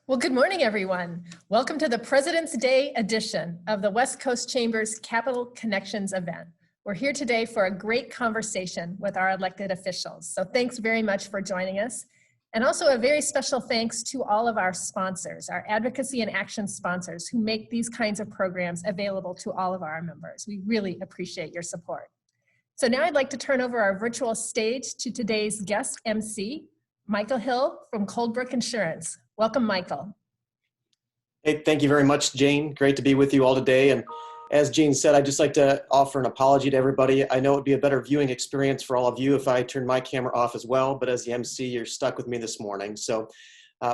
Well, good morning, everyone. Welcome to the President's Day edition of the West Coast Chamber's Capital Connections event. We're here today for a great conversation with our elected officials. So thanks very much for joining us. And also a very special thanks to all of our sponsors, our advocacy and action sponsors who make these kinds of programs available to all of our members. We really appreciate your support. So now I'd like to turn over our virtual stage to today's guest MC, Michael Hill from Coldbrook Insurance. Welcome, Michael. Hey, thank you very much, Jane. Great to be with you all today. And as Jane said, I'd just like to offer an apology to everybody. I know it'd be a better viewing experience for all of you if I turned my camera off as well, but as the MC, you're stuck with me this morning. So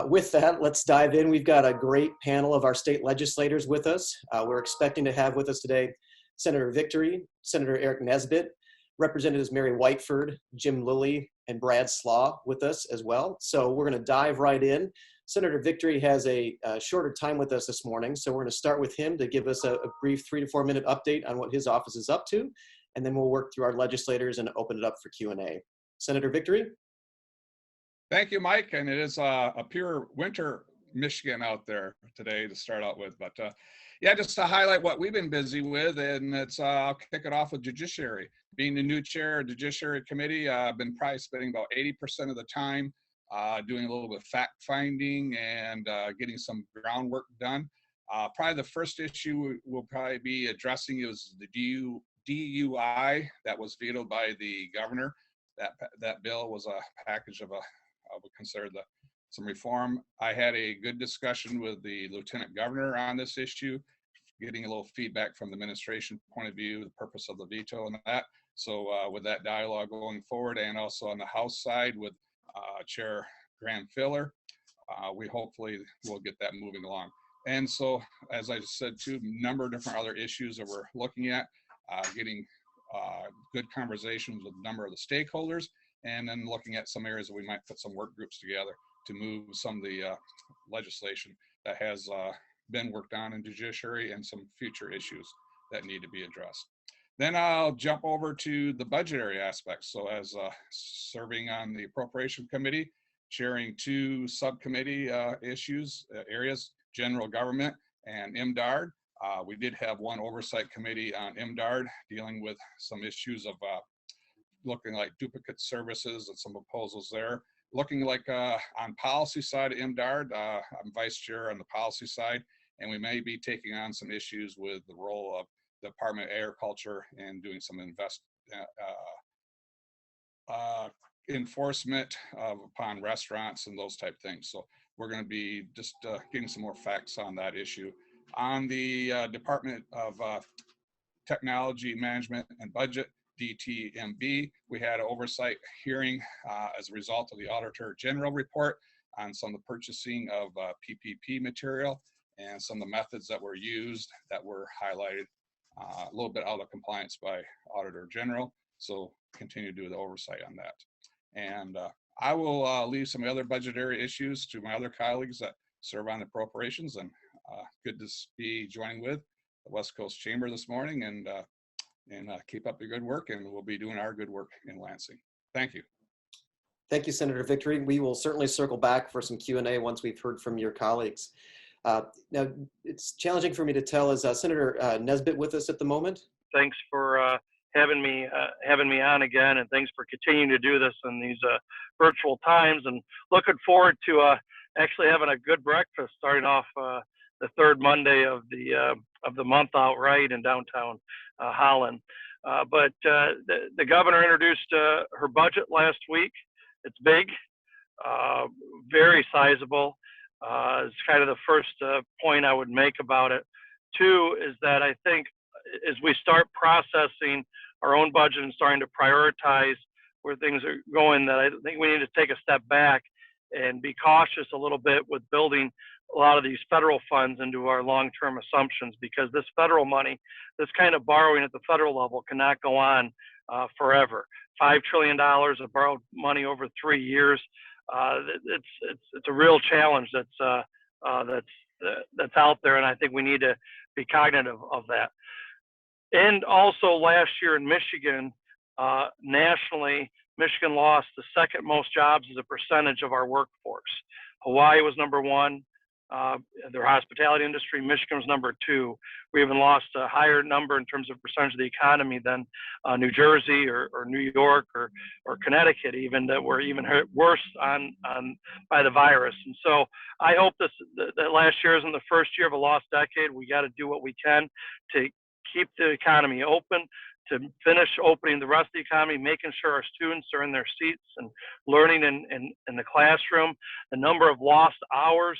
with that, let's dive in. We've got a great panel of our state legislators with us. We're expecting to have with us today Senator Victory, Senator Eric Nesbitt, Representatives Mary Whiteford, Jim Lilly, and Brad Slaw with us as well. So we're going to dive right in. Senator Victory has a shorter time with us this morning, so we're going to start with him to give us a brief 3 to 4 minute update on what his office is up to, and then we'll work through our legislators and open it up for Q&A. Senator Victory? Thank you, Mike, and it is a pure winter Michigan out there today to start out with, but yeah, just to highlight what we've been busy with, and I'll kick it off with Judiciary. Being the new chair of the Judiciary Committee, I've been probably spending about 80% of the time doing a little bit of fact finding and getting some groundwork done. Probably the first issue we'll probably be addressing is the DUI that was vetoed by the governor. That bill was a package of I would consider some reform. I had a good discussion with the Lieutenant Governor on this issue, getting a little feedback from the administration point of view, the purpose of the veto and that. So with that dialogue going forward, and also on the House side with Chair Graham Filler, we hopefully will get that moving along. And so, as I said, too, a number of different other issues that we're looking at, getting good conversations with a number of the stakeholders, and then looking at some areas that we might put some work groups together to move some of the legislation that has been worked on in judiciary and some future issues that need to be addressed. Then I'll jump over to the budgetary aspects. So as serving on the Appropriation Committee, chairing 2 subcommittee areas, General Government and MDARD. We did have 1 oversight committee on MDARD dealing with some issues of looking like duplicate services and some proposals there. Looking like on policy side of MDARD, I'm vice chair on the policy side, and we may be taking on some issues with the role of the Department of Agriculture and doing some enforcement upon restaurants and those type things. So we're going to be just getting some more facts on that issue. On the Department of Technology Management and Budget, DTMB, we had an oversight hearing as a result of the Auditor General report on some of the purchasing of PPP material and some of the methods that were used that were highlighted a little bit out of compliance by Auditor General. So continue to do the oversight on that. And I will leave some other budgetary issues to my other colleagues that serve on appropriations, and good to be joining with the West Coast Chamber this morning, and keep up the good work, and we'll be doing our good work in Lansing. Thank you. Thank you, Senator Victory. We will certainly circle back for some Q&A once we've heard from your colleagues. Now, it's challenging for me to tell, is Senator Nesbitt with us at the moment? Thanks for having me on again, and thanks for continuing to do this in these virtual times, and looking forward to actually having a good breakfast starting off the 3rd Monday of the month out right in downtown Holland. But the governor introduced her budget last week. It's big, very sizable. It's kind of the first point I would make about it. 2 is that I think as we start processing our own budget and starting to prioritize where things are going, that I think we need to take a step back and be cautious a little bit with building a lot of these federal funds into our long-term assumptions, because this federal money, this kind of borrowing at the federal level cannot go on forever. $5 trillion of borrowed money over 3 years. It's a real challenge that's out there, and I think we need to be cognitive of that. And also last year in Michigan, nationally, Michigan lost the 2nd most jobs as a percentage of our workforce. Hawaii was number 1, their hospitality industry. Michigan's number 2. We even lost a higher number in terms of percentage of the economy than New Jersey or New York or Connecticut, even, that were even hurt worse by the virus. And so I hope that last year isn't the first year of a lost decade. We got to do what we can to keep the economy open, to finish opening the rest of the economy, making sure our students are in their seats and learning in the classroom. The number of lost hours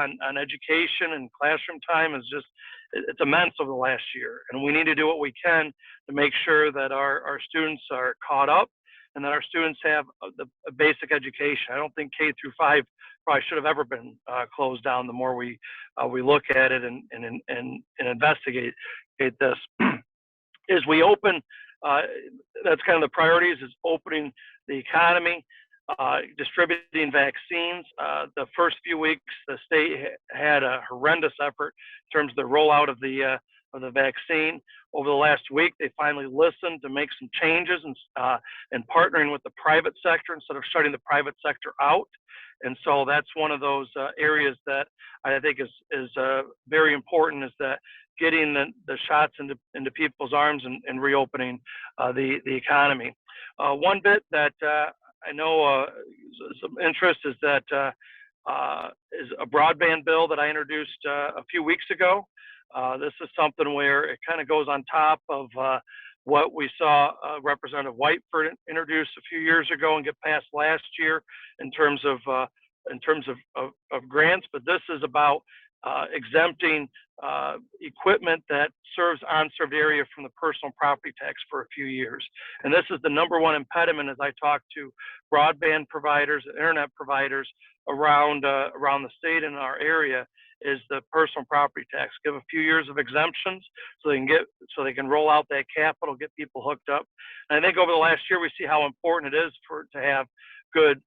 on education and classroom time is just, it's immense over the last year. And we need to do what we can to make sure that our students are caught up and that our students have the basic education. I don't think K through 5 probably should have ever been closed down. The more we look at it and investigate this. Is we open, that's kind of the priorities, is opening the economy, distributing vaccines. The first few weeks, the state had a horrendous effort in terms of the rollout of the vaccine. Over the last week, they finally listened to make some changes and partnering with the private sector instead of shutting the private sector out. And so that's one of those areas that I think is very important, is that getting the shots into people's arms and reopening the economy. One bit that I know some interest is that is a broadband bill that I introduced a few weeks ago. This is something where it kind of goes on top of what we saw Representative Whiteford introduce a few years ago and get passed last year in terms of grants. But this is about exempting equipment that serves unserved area from the personal property tax for a few years. And this is the #1 impediment as I talk to broadband providers, internet providers around the state and our area, is the personal property tax. Give a few years of exemptions so they can roll out that capital, get people hooked up. And I think over the last year we see how important it is to have good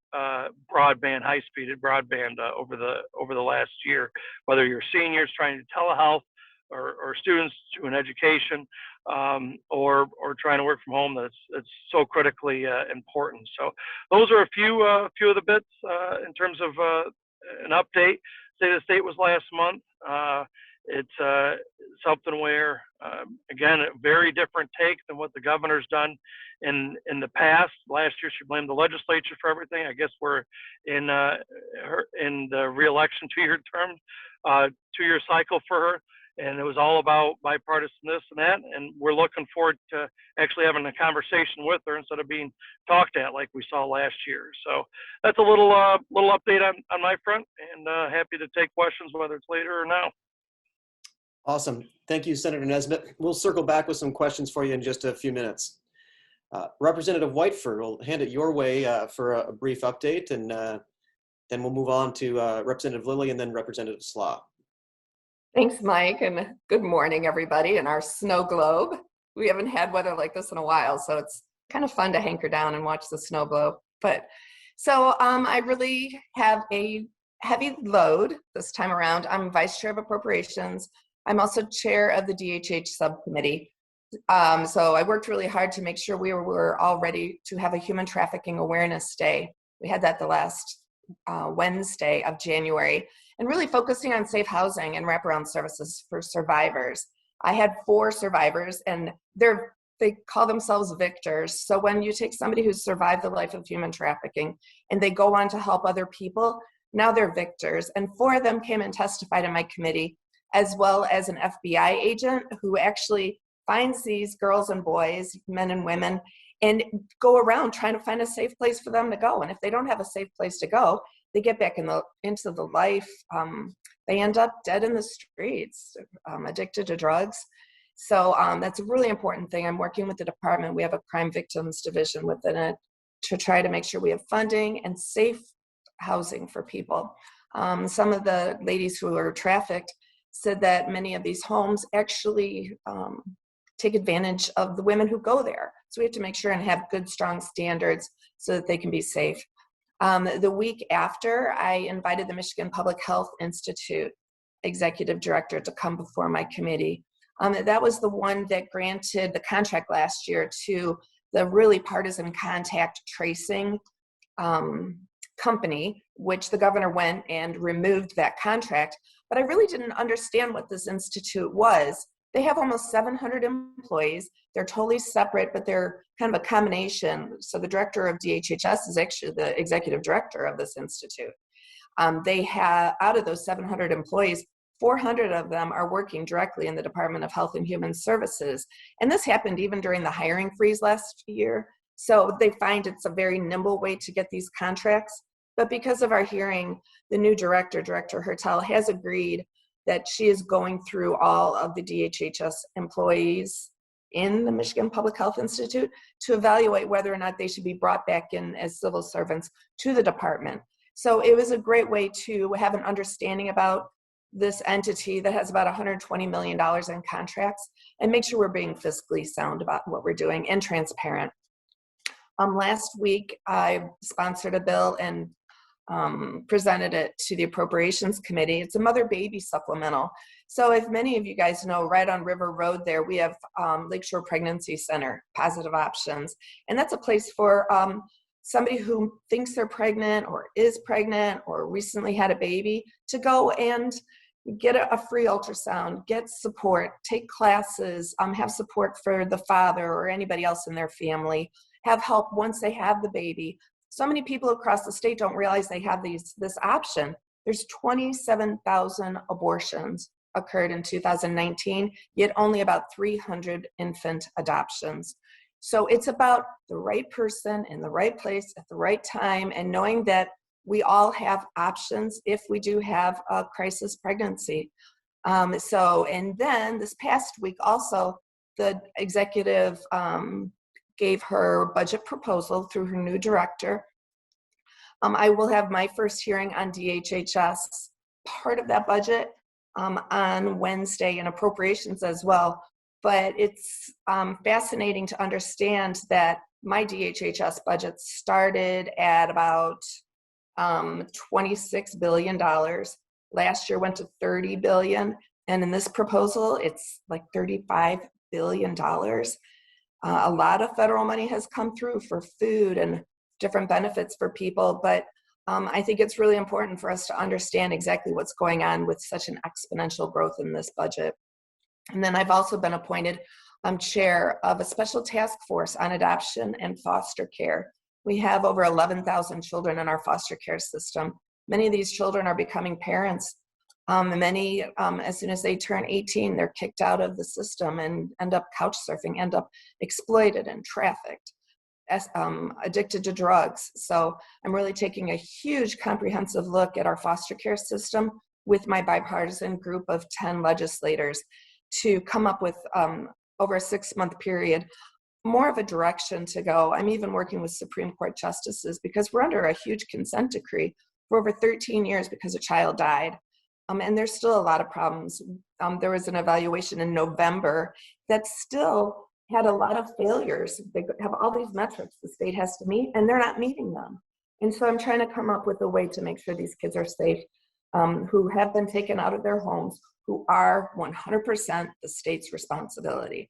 broadband, high-speed broadband over the last year, whether you're seniors trying to telehealth or students doing education or trying to work from home. That's so critically important. So those are a few of the bits in terms of an update. State of the State was last month. It's something where, again, a very different take than what the governor's done in the past. Last year, she blamed the legislature for everything. I guess we're in the re-election 2-year term, 2-year cycle for her, and it was all about bipartisan this and that. And we're looking forward to actually having a conversation with her instead of being talked at like we saw last year. So that's a little update on my front, and happy to take questions whether it's later or now. Awesome. Thank you, Senator Nesbitt. We'll circle back with some questions for you in just a few minutes. Representative Whiteford, we'll hand it your way for a brief update, and then we'll move on to Representative Lilly and then Representative Slaw. Thanks, Mike, and good morning, everybody in our snow globe. We haven't had weather like this in a while, so it's kind of fun to hanker down and watch the snow globe. But so I really have a heavy load this time around. I'm Vice Chair of Appropriations. I'm also chair of the DHH subcommittee. So I worked really hard to make sure we were all ready to have a Human Trafficking Awareness Day. We had that the last Wednesday of January, and really focusing on safe housing and wraparound services for survivors. I had 4 survivors, and they call themselves victors. So when you take somebody who's survived the life of human trafficking and they go on to help other people, now they're victors. And 4 of them came and testified in my committee, as well as an FBI agent who actually finds these girls and boys, men and women, and go around trying to find a safe place for them to go. And if they don't have a safe place to go, they get back into the life. They end up dead in the streets, addicted to drugs. So that's a really important thing. I'm working with the department. We have a crime victims division within it to try to make sure we have funding and safe housing for people. Some of the ladies who were trafficked said that many of these homes actually take advantage of the women who go there. So we have to make sure and have good, strong standards so that they can be safe. The week after, I invited the Michigan Public Health Institute executive director to come before my committee. That was the one that granted the contract last year to the really partisan contact tracing company, which the governor went and removed that contract. But I really didn't understand what this institute was. They have almost 700 employees. They're totally separate, but they're kind of a combination. So the director of DHHS is actually the executive director of this institute. They have, out of those 700 employees, 400 of them are working directly in the Department of Health and Human Services. And this happened even during the hiring freeze last year. So they find it's a very nimble way to get these contracts. But because of our hearing, the new director, Director Hertel, has agreed that she is going through all of the DHHS employees in the Michigan Public Health Institute to evaluate whether or not they should be brought back in as civil servants to the department. So it was a great way to have an understanding about this entity that has about $120 million in contracts and make sure we're being fiscally sound about what we're doing and transparent. Last week, I sponsored a bill and presented it to the Appropriations Committee. It's a mother-baby supplemental. So if many of you guys know, right on River Road there, we have Lakeshore Pregnancy Center, Positive Options. And that's a place for somebody who thinks they're pregnant or is pregnant or recently had a baby to go and get a free ultrasound, get support, take classes, have support for the father or anybody else in their family, have help once they have the baby. So many people across the state don't realize they have this option. There's 27,000 abortions occurred in 2019, yet only about 300 infant adoptions. So it's about the right person in the right place at the right time and knowing that we all have options if we do have a crisis pregnancy. And then this past week also, the executive gave her budget proposal through her new director. I will have my first hearing on DHHS, part of that budget, on Wednesday, and appropriations as well. But it's fascinating to understand that my DHHS budget started at about $26 billion. Last year went to $30 billion. And in this proposal, it's like $35 billion. A lot of federal money has come through for food and different benefits for people, but I think it's really important for us to understand exactly what's going on with such an exponential growth in this budget. And then I've also been appointed chair of a special task force on adoption and foster care. We have over 11,000 children in our foster care system. Many of these children are becoming parents. Many, as soon as they turn 18, they're kicked out of the system and end up couch surfing, end up exploited and trafficked, addicted to drugs. So I'm really taking a huge comprehensive look at our foster care system with my bipartisan group of 10 legislators to come up with, over a 6-month period, more of a direction to go. I'm even working with Supreme Court justices because we're under a huge consent decree for over 13 years because a child died. And there's still a lot of problems. There was an evaluation in November that still had a lot of failures. They have all these metrics the state has to meet, and they're not meeting them. And so I'm trying to come up with a way to make sure these kids are safe, who have been taken out of their homes, who are 100% the state's responsibility.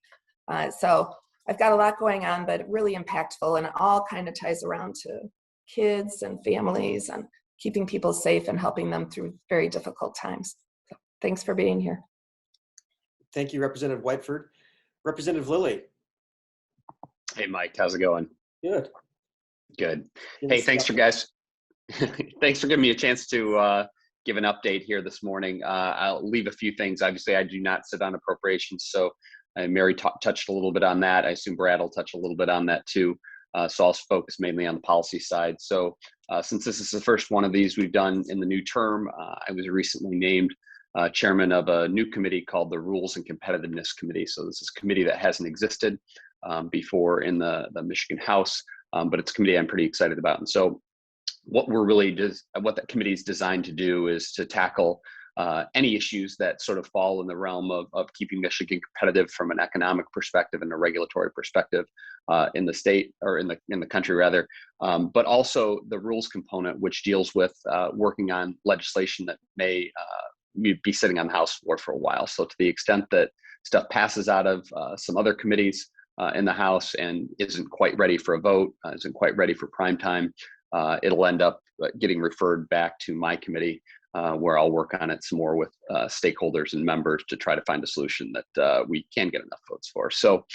So I've got a lot going on, but really impactful, and it all kind of ties around to kids and families and keeping people safe and helping them through very difficult times. So thanks for being here. Thank you, Representative Whiteford. Representative Lilly. Hey, Mike, how's it going? Good. Good. Hey, thanks for giving me a chance to give an update here this morning. I'll leave a few things. Obviously, I do not sit on appropriations, so Mary touched a little bit on that. I assume Brad will touch a little bit on that too. So I'll focus mainly on the policy side. So since this is the first one of these we've done in the new term, I was recently named chairman of a new committee called the Rules and Competitiveness Committee. So this is a committee that hasn't existed before in the Michigan House, but it's a committee I'm pretty excited about. And so what that committee is designed to do is to tackle any issues that sort of fall in the realm of keeping Michigan competitive from an economic perspective and a regulatory perspective in the state, or in the country rather, but also the rules component, which deals with working on legislation that may be sitting on the House floor for a while. So to the extent that stuff passes out of some other committees in the House and isn't quite ready for a vote, isn't quite ready for prime time, it'll end up getting referred back to my committee, where I'll work on it some more with stakeholders and members to try to find a solution that we can get enough votes for. So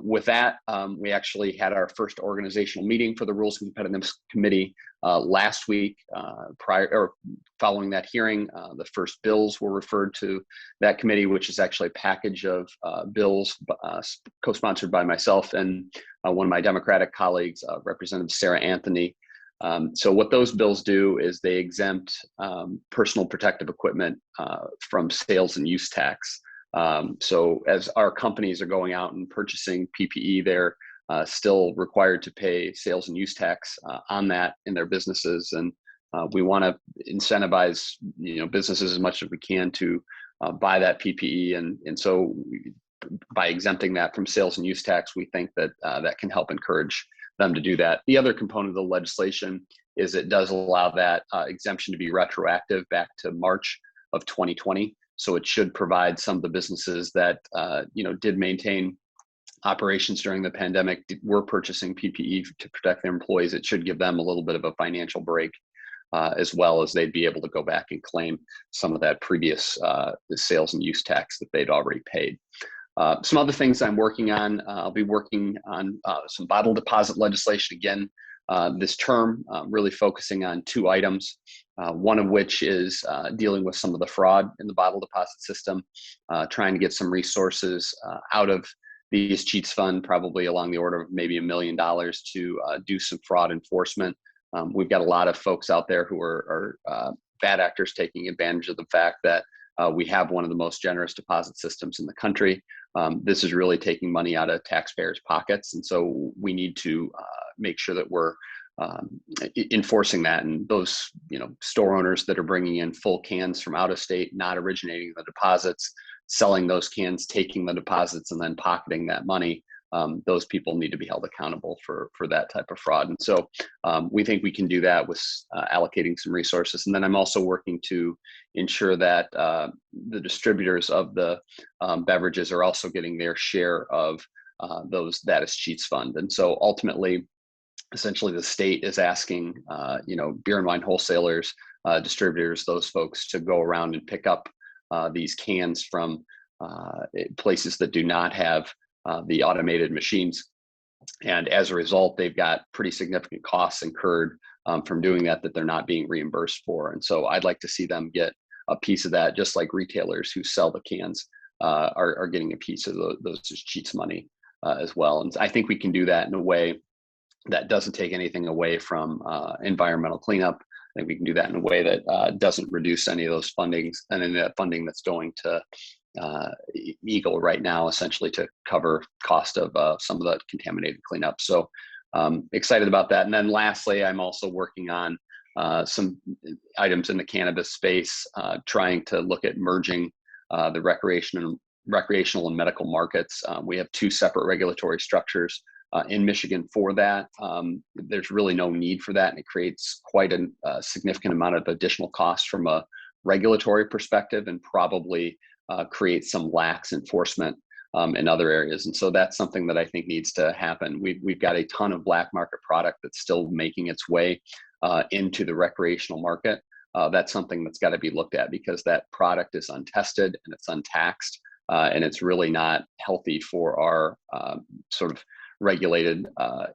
with that, we actually had our first organizational meeting for the Rules and Competitiveness Committee last week. Following that hearing, the first bills were referred to that committee, which is actually a package of bills co-sponsored by myself and one of my Democratic colleagues, Representative Sarah Anthony. So what those bills do is they exempt personal protective equipment from sales and use tax. So as our companies are going out and purchasing PPE, they're still required to pay sales and use tax on that in their businesses. And we want to incentivize, businesses as much as we can to buy that PPE. And so by exempting that from sales and use tax, we think that that can help encourage them to do that. The other component of the legislation is it does allow that exemption to be retroactive back to March of 2020. So it should provide some of the businesses that did maintain operations during the pandemic, were purchasing PPE to protect their employees. It should give them a little bit of a financial break, as well as they'd be able to go back and claim some of that previous the sales and use tax that they'd already paid. Some other things I'm working on, I'll be working on some bottle deposit legislation again this term, really focusing on 2 items, one of which is dealing with some of the fraud in the bottle deposit system, trying to get some resources out of the Cheats Fund, probably along the order of maybe $1 million to do some fraud enforcement. We've got a lot of folks out there who are bad actors taking advantage of the fact that we have one of the most generous deposit systems in the country. This is really taking money out of taxpayers' pockets. And so we need to make sure that we're enforcing that. And those, store owners that are bringing in full cans from out of state, not originating the deposits, selling those cans, taking the deposits, and then pocketing that money, those people need to be held accountable for that type of fraud. And so we think we can do that with allocating some resources. And then I'm also working to ensure that the distributors of the beverages are also getting their share of that is Cheats Fund. And so ultimately, essentially the state is asking, beer and wine wholesalers, distributors, those folks to go around and pick up these cans from places that do not have the automated machines. And as a result, they've got pretty significant costs incurred from doing that they're not being reimbursed for. And so I'd like to see them get a piece of that, just like retailers who sell the cans are getting a piece of those Cheats money as well. And I think we can do that in a way that doesn't take anything away from environmental cleanup. I think we can do that in a way that doesn't reduce any of those fundings and any of that funding that's going to Eagle right now, essentially to cover cost of some of the contaminated cleanup. So excited about that. And then lastly, I'm also working on some items in the cannabis space, trying to look at merging the recreational and medical markets. We have 2 separate regulatory structures in Michigan for that. There's really no need for that, and it creates quite a significant amount of additional costs from a regulatory perspective, and probably creates some lax enforcement in other areas. And so that's something that I think needs to happen. We've got a ton of black market product that's still making its way into the recreational market. That's something that's got to be looked at, because that product is untested and it's untaxed, and it's really not healthy for our sort of regulated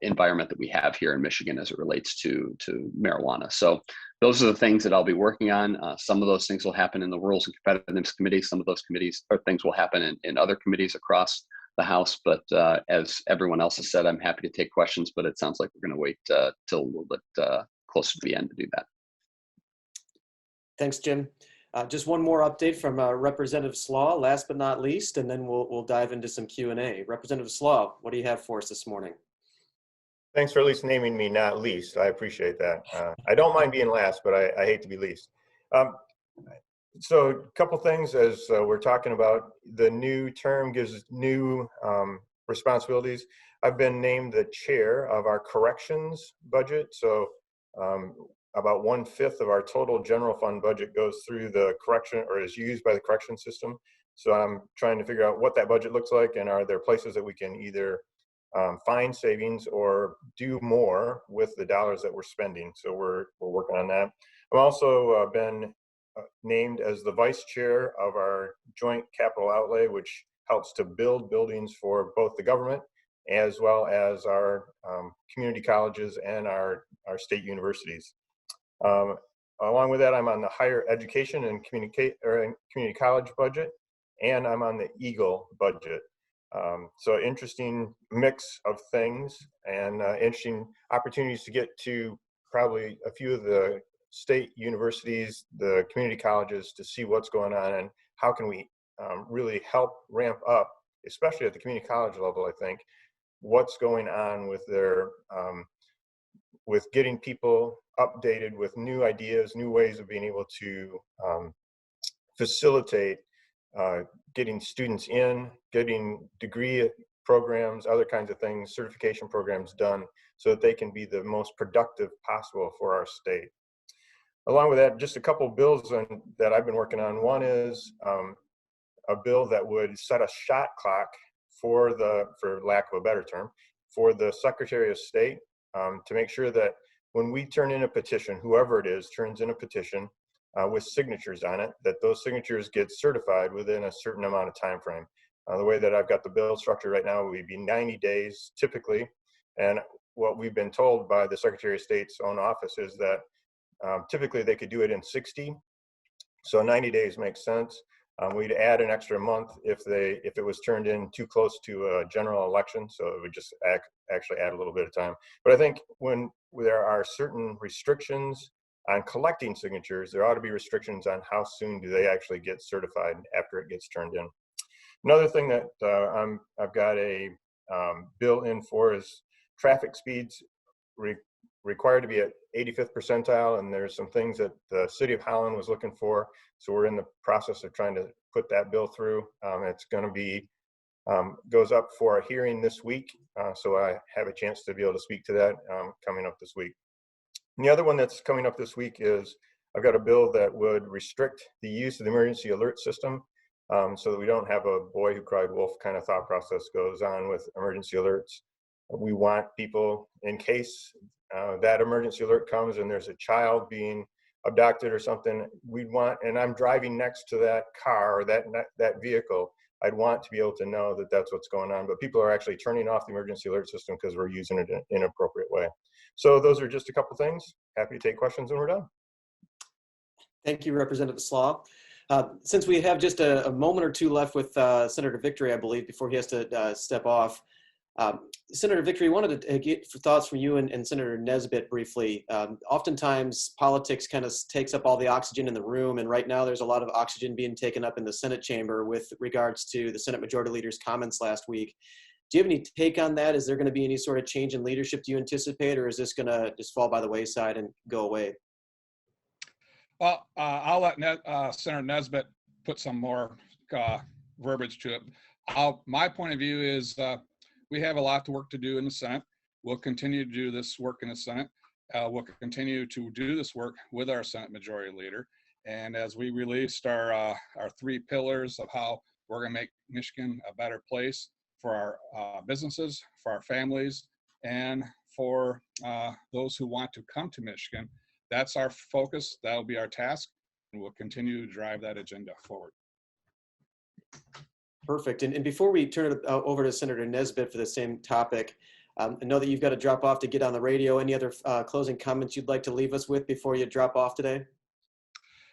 environment that we have here in Michigan as it relates to marijuana. So those are the things that I'll be working on. Some of those things will happen in the Rules and Competitiveness Committee. Some of those committees or things will happen in other committees across the House. But as everyone else has said, I'm happy to take questions, but it sounds like we're going to wait till a little bit closer to the end to do that. Thanks, Jim. Just one more update from Representative Slaw, last but not least, and then we'll dive into some Q&A. Representative Slaw, what do you have for us this morning? Thanks for at least naming me not least. I appreciate that. I don't mind being last, but I hate to be least. So a couple things as we're talking about. The new term gives new responsibilities. I've been named the chair of our corrections budget. So about 1/5 of our total general fund budget goes through the correction, or is used by the correction system. So I'm trying to figure out what that budget looks like, and are there places that we can either find savings or do more with the dollars that we're spending. So we're working on that. I've also been named as the vice chair of our joint capital outlay, which helps to build buildings for both the government as well as our community colleges and our state universities. Along with that, I'm on the higher education and community college budget, and I'm on the Eagle budget. So interesting mix of things, and interesting opportunities to get to probably a few of the state universities, the community colleges, to see what's going on and how can we really help ramp up, especially at the community college level, I think, what's going on with their with getting people updated with new ideas, new ways of being able to facilitate getting students in, getting degree programs, other kinds of things, certification programs done so that they can be the most productive possible for our state. Along with that, just a couple of bills that I've been working on. One is a bill that would set a shot clock for lack of a better term, for the Secretary of State to make sure that when we turn in a petition, whoever it is turns in a petition with signatures on it, that those signatures get certified within a certain amount of time frame. The way that I've got the bill structured right now would be 90 days typically, and what we've been told by the Secretary of State's own office is that typically they could do it in 60, so 90 days makes sense. We'd add an extra month if it was turned in too close to a general election, so it would just actually add a little bit of time. But I think when there are certain restrictions on collecting signatures, there ought to be restrictions on how soon do they actually get certified after it gets turned in. Another thing that I've got a bill in for is traffic speeds required to be at 85th percentile, and there's some things that the City of Holland was looking for, so we're in the process of trying to put that bill through. It's going to be goes up for a hearing this week, so I have a chance to be able to speak to that coming up this week. And the other one that's coming up this week is I've got a bill that would restrict the use of the emergency alert system, so that we don't have a boy who cried wolf kind of thought process goes on with emergency alerts. We want people, in case that emergency alert comes and there's a child being abducted or something, and I'm driving next to that car or that vehicle, I'd want to be able to know that that's what's going on. But people are actually turning off the emergency alert system because we're using it in an inappropriate way. So those are just a couple things. Happy to take questions when we're done. Thank you, Representative Slaw. Since we have just a moment or two left with Senator Victory, I believe, before he has to step off, Senator Victory, wanted to get thoughts from you and Senator Nesbitt briefly. Oftentimes, politics kind of takes up all the oxygen in the room, and right now there's a lot of oxygen being taken up in the Senate chamber with regards to the Senate Majority Leader's comments last week. Do you have any take on that? Is there going to be any sort of change in leadership do you anticipate, or is this going to just fall by the wayside and go away? Well, I'll let Senator Nesbitt put some more verbiage to it. My point of view is we have a lot of work to do in the Senate. We'll continue to do this work in the Senate. We'll continue to do this work with our Senate Majority Leader. And as we released our 3 pillars of how we're going to make Michigan a better place for our businesses, for our families, and for those who want to come to Michigan, that's our focus. That'll be our task, and we'll continue to drive that agenda forward. Perfect. And before we turn it over to Senator Nesbitt for the same topic, I know that you've got to drop off to get on the radio. Any other closing comments you'd like to leave us with before you drop off today?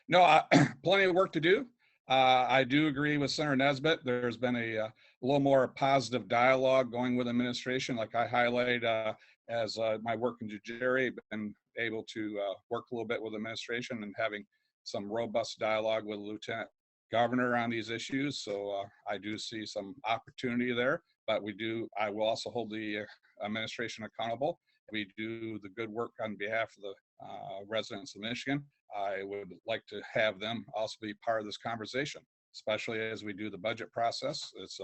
No, plenty of work to do. I do agree with Senator Nesbitt. There's been a little more positive dialogue going with administration, like I highlighted as my work in judiciary, been able to work a little bit with administration and having some robust dialogue with the Lieutenant Governor on these issues. So I do see some opportunity there, but I will also hold the administration accountable. We do the good work on behalf of the residents of Michigan. I would like to have them also be part of this conversation, especially as we do the budget process. It's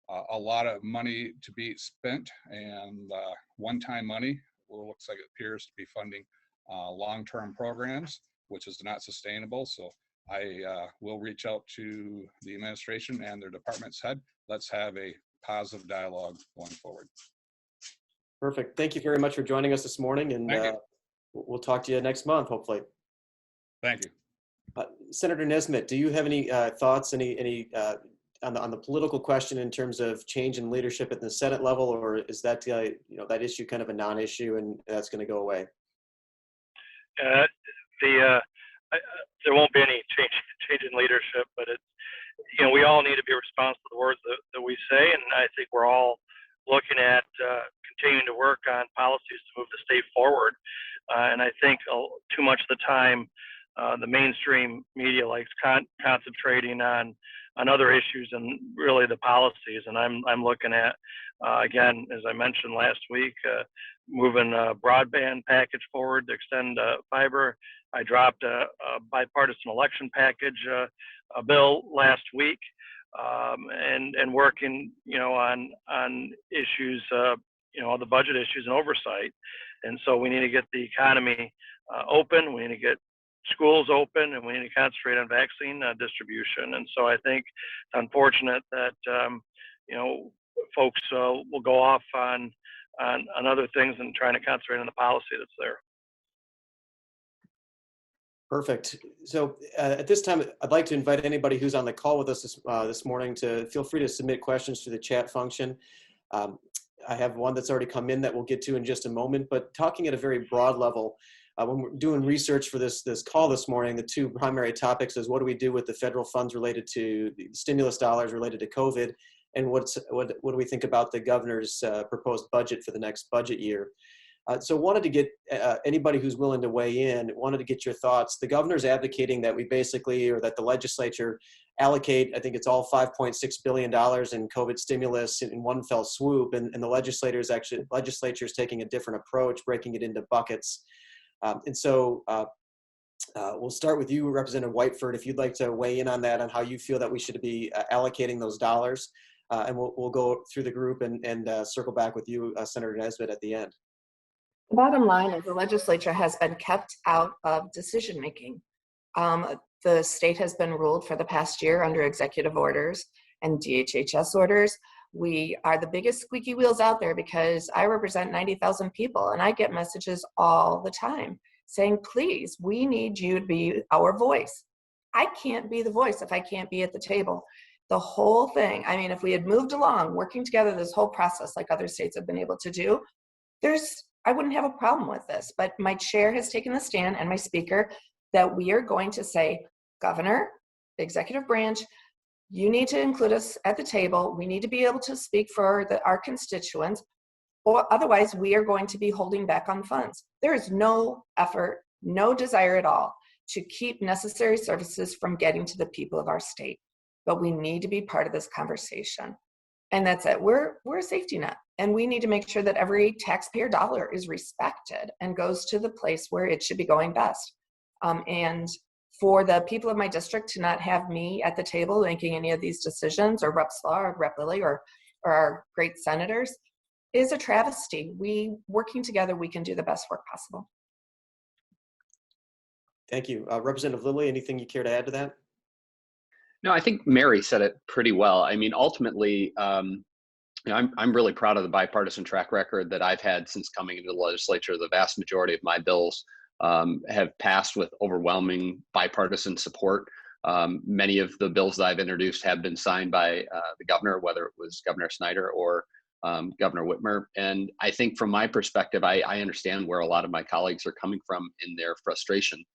a lot of money to be spent, and one-time money looks like it appears to be funding long-term programs, which is not sustainable. So I will reach out to the administration and their department's head. Let's have a positive dialogue going forward. Perfect. Thank you very much for joining us this morning, and we'll talk to you next month, hopefully. Thank you. Senator Nesbitt, do you have any thoughts, any on the political question in terms of change in leadership at the Senate level, or is that that issue kind of a non-issue and that's going to go away? There won't be any change in leadership, but it's, we all need to be responsible for the words that we say, and I think we're all looking at continuing to work on policies to move the state forward. And I think too much of the time, the mainstream media likes concentrating on other issues and really the policies. And I'm looking at, again, as I mentioned last week, moving a broadband package forward to extend fiber. I dropped a bipartisan election package a bill last week, and working, on issues, the budget issues and oversight. And so we need to get the economy open. We need to get schools open, and we need to concentrate on vaccine distribution. And so I think it's unfortunate that folks will go off on other things and trying to concentrate on the policy that's there. Perfect. So at this time, I'd like to invite anybody who's on the call with us this morning to feel free to submit questions through the chat function. I have one that's already come in that we'll get to in just a moment, but talking at a very broad level, when we're doing research for this call this morning, the two primary topics is what do we do with the federal funds related to the stimulus dollars related to COVID, and what do we think about the governor's proposed budget for the next budget year. So wanted to get anybody who's willing to weigh in, wanted to get your thoughts. The governor's advocating that we basically, or that the legislature allocate, I think it's all $5.6 billion in COVID stimulus in one fell swoop, and the legislature's taking a different approach, breaking it into buckets. And so we'll start with you, Representative Whiteford, if you'd like to weigh in on that, on how you feel that we should be allocating those dollars. And we'll go through the group and circle back with you, Senator Nesbitt, at the end. The bottom line is the legislature has been kept out of decision-making. The state has been ruled for the past year under executive orders and DHHS orders. We are the biggest squeaky wheels out there because I represent 90,000 people, and I get messages all the time saying, please, we need you to be our voice. I can't be the voice if I can't be at the table. The whole thing, I mean, if we had moved along, working together this whole process like other states have been able to do, I wouldn't have a problem with this. But my chair has taken the stand, and my speaker, that we are going to say, Governor, the executive branch, you need to include us at the table. We need to be able to speak for our constituents, or otherwise we are going to be holding back on funds. There is no effort, no desire at all to keep necessary services from getting to the people of our state. But we need to be part of this conversation. And that's it. We're a safety net, and we need to make sure that every taxpayer dollar is respected and goes to the place where it should be going best. And for the people of my district to not have me at the table making any of these decisions, or Rep. Slaw or Rep. Lilly or our great senators, is a travesty. Working together, we can do the best work possible. Thank you. Representative Lilly, anything you care to add to that? No, I think Mary said it pretty well. I mean, ultimately, I'm really proud of the bipartisan track record that I've had since coming into the legislature. The vast majority of my bills have passed with overwhelming bipartisan support. Many of the bills that I've introduced have been signed by the governor, whether it was Governor Snyder or Governor Whitmer. And I think from my perspective, I understand where a lot of my colleagues are coming from in their frustration,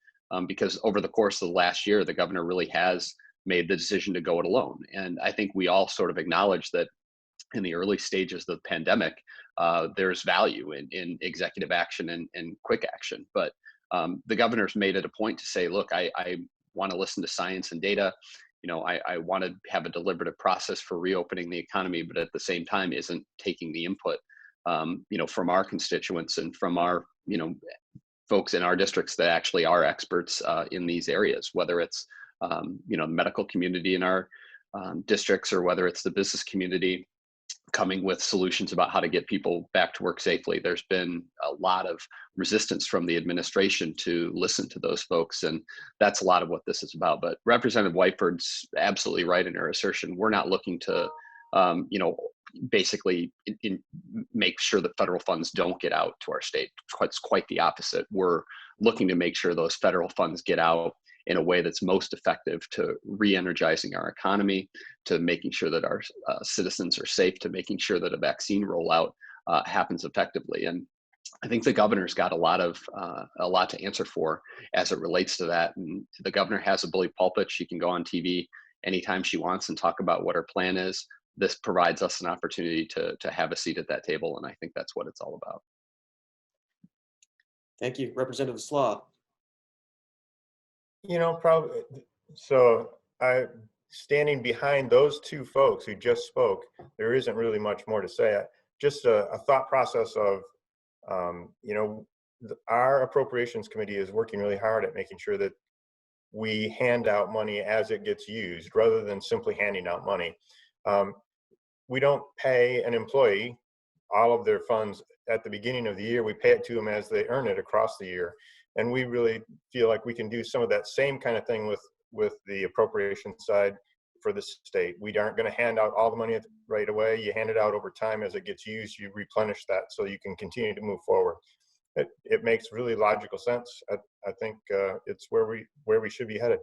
because over the course of the last year, the governor really has made the decision to go it alone. And I think we all sort of acknowledge that in the early stages of the pandemic, there's value in executive action and quick action. But the governor's made it a point to say, look, I want to listen to science and data. I want to have a deliberative process for reopening the economy, but at the same time isn't taking the input, from our constituents and from our, folks in our districts that actually are experts in these areas, whether it's, the medical community in our districts, or whether it's the business community coming with solutions about how to get people back to work safely. There's been a lot of resistance from the administration to listen to those folks, and that's a lot of what this is about. But Representative Whiteford's absolutely right in her assertion. We're not looking to basically make sure that federal funds don't get out to our state. It's quite the opposite. We're looking to make sure those federal funds get out in a way that's most effective to re-energizing our economy, to making sure that our citizens are safe, to making sure that a vaccine rollout happens effectively. And I think the governor's got a lot to answer for as it relates to that. And the governor has a bully pulpit. She can go on TV anytime she wants and talk about what her plan is. This provides us an opportunity to have a seat at that table, and I think that's what it's all about. Thank you, Representative Slaw. Probably. So standing behind those two folks who just spoke, there isn't really much more to say. Just a thought process of, our appropriations committee is working really hard at making sure that we hand out money as it gets used, rather than simply handing out money. We don't pay an employee all of their funds at the beginning of the year. We pay it to them as they earn it across the year. And we really feel like we can do some of that same kind of thing with the appropriation side for the state. We aren't going to hand out all the money right away. You hand it out over time. As it gets used, you replenish that so you can continue to move forward. It makes really logical sense. I think it's where we should be headed.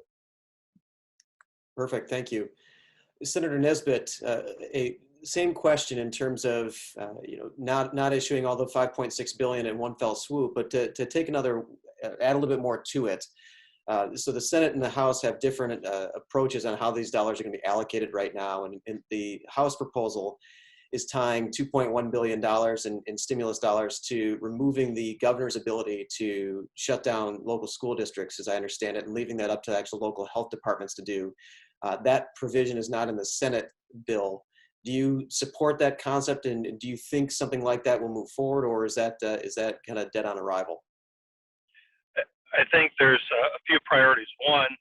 Perfect, thank you. Senator Nesbitt, same question in terms of not issuing all the $5.6 billion in one fell swoop, but to take another, add a little bit more to it. So the Senate and the House have different approaches on how these dollars are going to be allocated right now, and the House proposal is tying $2.1 billion in stimulus dollars to removing the governor's ability to shut down local school districts, as I understand it, and leaving that up to actual local health departments to do. That provision is not in the Senate bill. Do you support that concept, and do you think something like that will move forward, or is that kind of dead on arrival? I think there's a few priorities. One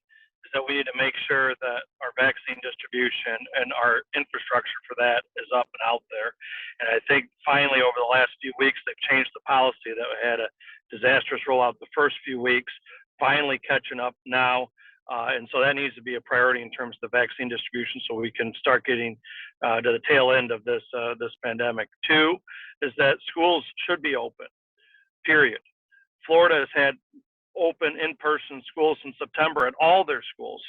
is that we need to make sure that our vaccine distribution and our infrastructure for that is up and out there. And I think finally over the last few weeks, they've changed the policy that we had a disastrous rollout the first few weeks, finally catching up now. And so that needs to be a priority in terms of the vaccine distribution, so we can start getting to the tail end of this pandemic. Two is that schools should be open, period. Florida has had open in-person schools in September at all their schools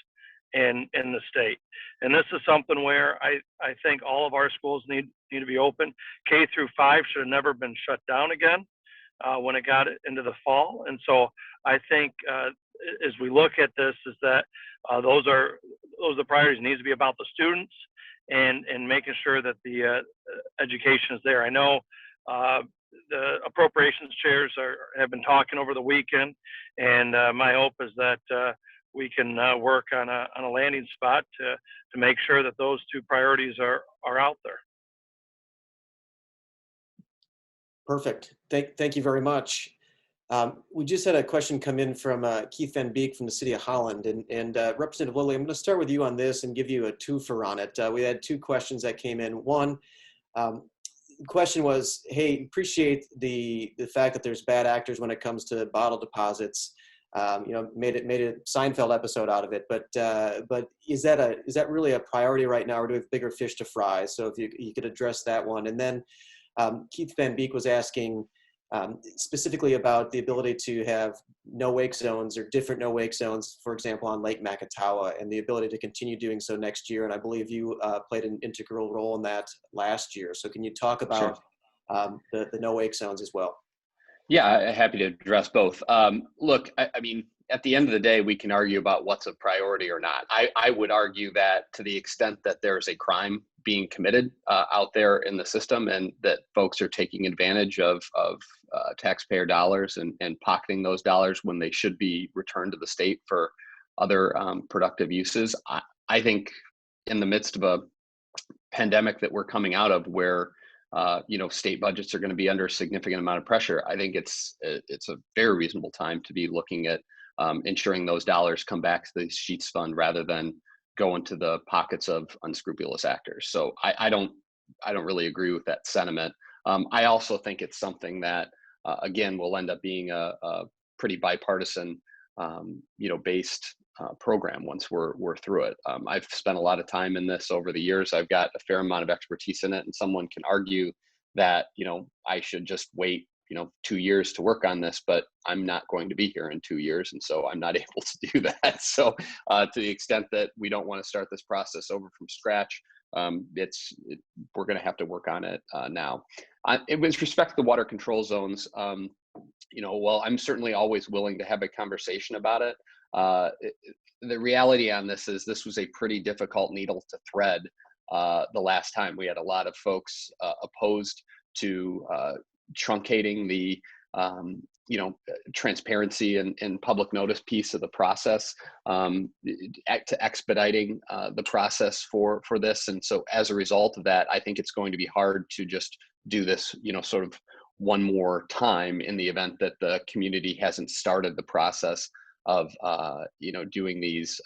in the state. And this is something where I think all of our schools need to be open. K through 5 should have never been shut down again when it got into the fall. And so I think as we look at this, is that those are the priorities. It needs to be about the students and making sure that the education is there. I know the appropriations chairs have been talking over the weekend, and my hope is that we can work on a landing spot to make sure that those two priorities are out there. Perfect. Thank you very much. We just had a question come in from Keith Van Beek from the City of Holland, and Representative Lilly, I'm going to start with you on this and give you a twofer on it. We had two questions that came in. One, the question was, hey, appreciate the fact that there's bad actors when it comes to bottle deposits. Made a Seinfeld episode out of it, but is that really a priority right now, or do we have bigger fish to fry? So if you could address that one. And then Keith Van Beek was asking specifically about the ability to have no-wake zones or different no-wake zones, for example, on Lake Makatawa, and the ability to continue doing so next year. And I believe you played an integral role in that last year. So can you talk about the no-wake zones as well? Yeah, happy to address both. Look, I mean, at the end of the day, we can argue about what's a priority or not. I would argue that to the extent that there's a crime being committed out there in the system, and that folks are taking advantage of taxpayer dollars and pocketing those dollars when they should be returned to the state for other productive uses, I think in the midst of a pandemic that we're coming out of, where state budgets are going to be under a significant amount of pressure, I think it's a very reasonable time to be looking at ensuring those dollars come back to the Sheets Fund rather than go into the pockets of unscrupulous actors. So I don't really agree with that sentiment. I also think it's something that again will end up being a pretty bipartisan based program once we're through it. I've spent a lot of time in this over the years. I've got a fair amount of expertise in it, and someone can argue that, I should just wait, 2 years to work on this, but I'm not going to be here in 2 years. And so I'm not able to do that. So to the extent that we don't want to start this process over from scratch, we're going to have to work on it now. With respect to the water control zones, well, I'm certainly always willing to have a conversation about it. The reality on this is this was a pretty difficult needle to thread the last time. We had a lot of folks opposed to truncating the transparency and public notice piece of the process, to expediting the process for this. And so as a result of that, I think it's going to be hard to just do this, sort of one more time in the event that the community hasn't started the process of, doing these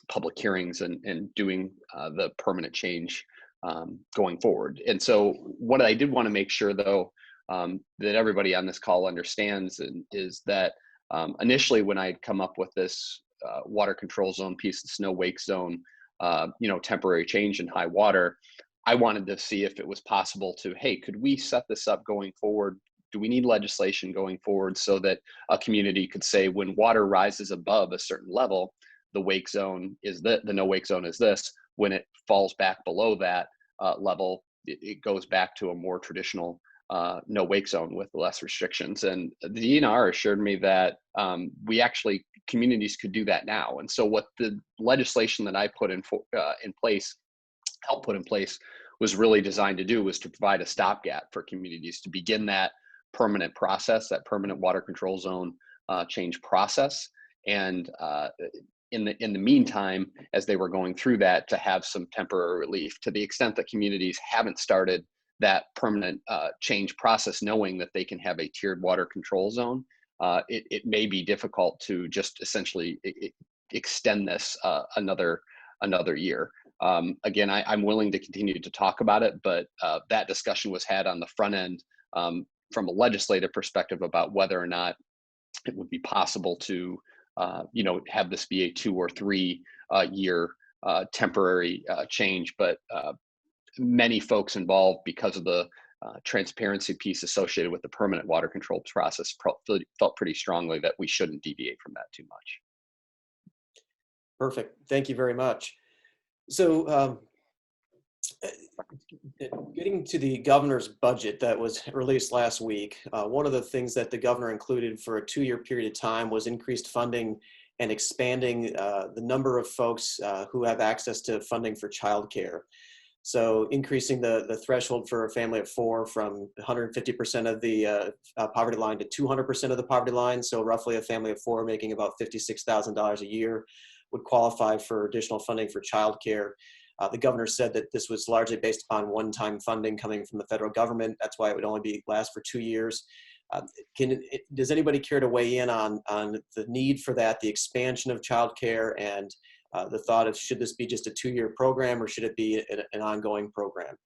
public hearings and doing the permanent change going forward. And so what I did want to make sure, though, that everybody on this call understands is that initially when I had come up with this water control zone piece, the snow wake zone, temporary change in high water, I wanted to see if it was possible to, hey, could we set this up going forward? Do we need legislation going forward so that a community could say when water rises above a certain level, the wake zone is the no wake zone is this. When it falls back below that level, it goes back to a more traditional no wake zone with less restrictions. And the DNR assured me that communities could do that now. And so what the legislation that I put helped put in place was really designed to do was to provide a stopgap for communities to begin that permanent process, that permanent water control zone change process. And in the meantime, as they were going through that, to have some temporary relief to the extent that communities haven't started that permanent change process, knowing that they can have a tiered water control zone. It may be difficult to just essentially extend this another year. Again, I'm willing to continue to talk about it, but that discussion was had on the front end from a legislative perspective about whether or not it would be possible to have this be a 2 or 3 year temporary change. But many folks involved, because of the transparency piece associated with the permanent water control process, felt pretty strongly that we shouldn't deviate from that too much. Perfect. Thank you very much. So getting to the governor's budget that was released last week, one of the things that the governor included for a 2-year period of time was increased funding and expanding the number of folks who have access to funding for childcare. So increasing the threshold for a family of 4 from 150% of the poverty line to 200% of the poverty line. So roughly a family of 4 making about $56,000 a year would qualify for additional funding for childcare. The governor said that this was largely based upon one-time funding coming from the federal government. That's why it would only last for 2 years. Does anybody care to weigh in on the need for that, the expansion of childcare, and the thought of should this be just a 2-year program or should it be an ongoing program?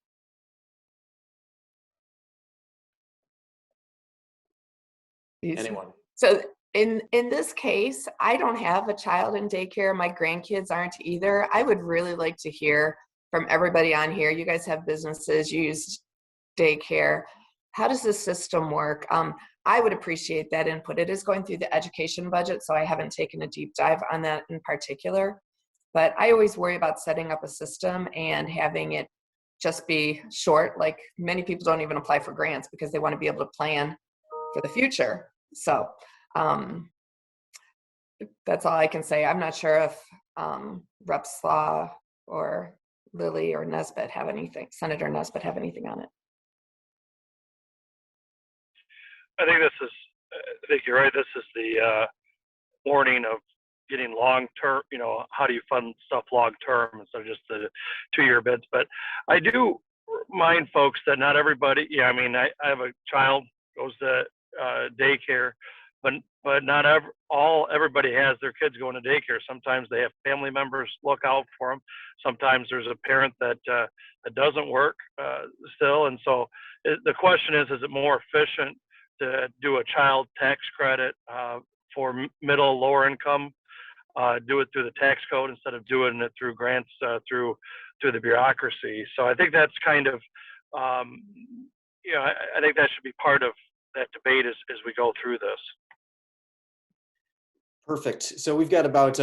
Anyone? So in this case, I don't have a child in daycare. My grandkids aren't either. I would really like to hear from everybody on here. You guys have businesses, you use daycare. How does the system work? I would appreciate that input. It is going through the education budget, so I haven't taken a deep dive on that in particular. But I always worry about setting up a system and having it just be short. Like many people don't even apply for grants because they want to be able to plan for the future. So that's all I can say. I'm not sure if Rep. Slaw or Lilly or Nesbitt have anything, Senator Nesbitt have anything on it. I think you're right. This is the warning of getting long-term, how do you fund stuff long-term instead of just the 2-year bids. But I do remind folks that not everybody, I have a child, goes to daycare, but not everybody has their kids going to daycare. Sometimes they have family members look out for them. Sometimes there's a parent that doesn't work still. And so the question is it more efficient to do a child tax credit for middle, lower income do it through the tax code instead of doing it through grants through the bureaucracy. So I think that's kind of, you know, I think that should be part of that debate as we go through this. Perfect. So we've got about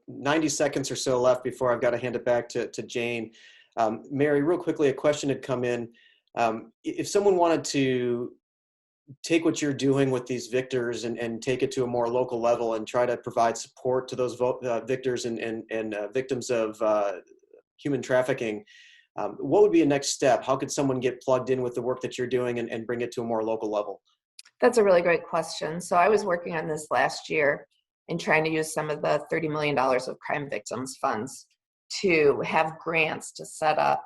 90 seconds or so left before I've got to hand it back to Jane. Mary, real quickly, a question had come in. If someone wanted to take what you're doing with these victors and take it to a more local level and try to provide support to those victors and victims of human trafficking, what would be a next step? How could someone get plugged in with the work that you're doing and bring it to a more local level? That's a really great question. So I was working on this last year and trying to use some of the $30 million of crime victims funds to have grants to set up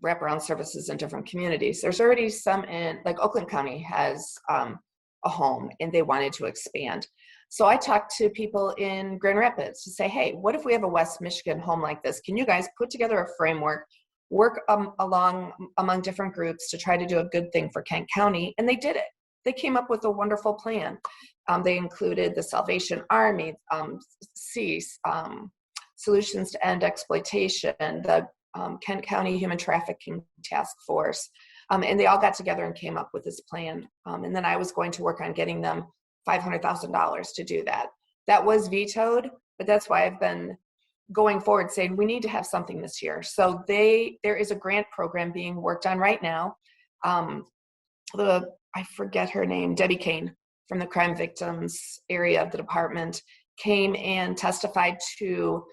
wraparound services in different communities. There's already some in, like Oakland County has a home and they wanted to expand. So I talked to people in Grand Rapids to say, hey, what if we have a West Michigan home like this? Can you guys put together a framework, work among different groups to try to do a good thing for Kent County? And they did it. They came up with a wonderful plan. They included the Salvation Army, CEASE, Solutions to End Exploitation, the Kent County Human Trafficking Task Force, and they all got together and came up with this plan. And then I was going to work on getting them $500,000 to do that. That was vetoed, but that's why I've been going forward saying we need to have something this year. So there is a grant program being worked on right now. I forget her name, Debbie Kane from the crime victims area of the department came and testified to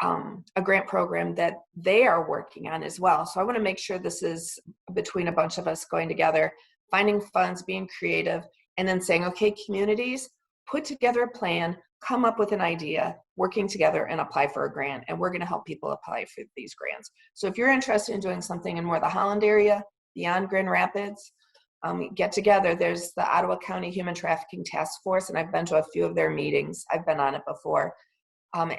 a grant program that they are working on as well. So I want to make sure this is between a bunch of us going together, finding funds, being creative, and then saying, okay, communities, put together a plan, come up with an idea, working together and apply for a grant. And we're going to help people apply for these grants. So if you're interested in doing something in more the Holland area, beyond Grand Rapids, get together. There's the Ottawa County Human Trafficking Task Force, and I've been to a few of their meetings. I've been on it before.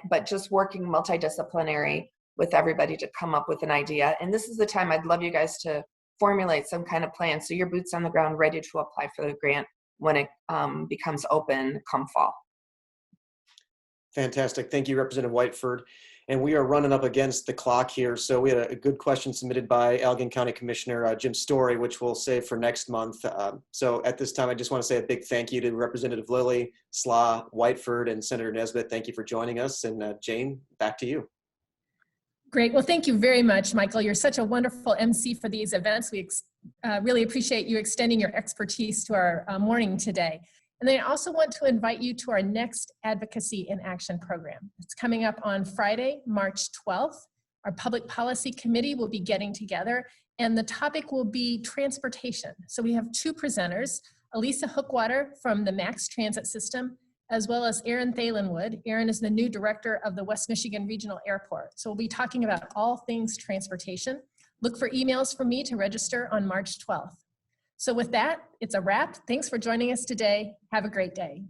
But just working multidisciplinary with everybody to come up with an idea. And this is the time I'd love you guys to formulate some kind of plan so your boots on the ground ready to apply for the grant when it becomes open come fall. Fantastic. Thank you, Representative Whiteford. And we are running up against the clock here. So we had a good question submitted by Allegan County Commissioner Jim Story, which we'll save for next month. So at this time, I just want to say a big thank you to Representative Lilly, Slaw, Whiteford, and Senator Nesbitt. Thank you for joining us. And Jane, back to you. Great. Well, thank you very much, Michael. You're such a wonderful MC for these events. We really appreciate you extending your expertise to our morning today. And then I also want to invite you to our next Advocacy in Action program. It's coming up on Friday, March 12th. Our Public Policy Committee will be getting together, and the topic will be transportation. So we have two presenters, Elisa Hookwater from the MAX Transit System, as well as Erin Thalenwood. Erin is the new director of the West Michigan Regional Airport. So we'll be talking about all things transportation. Look for emails from me to register on March 12th. So with that, it's a wrap. Thanks for joining us today. Have a great day.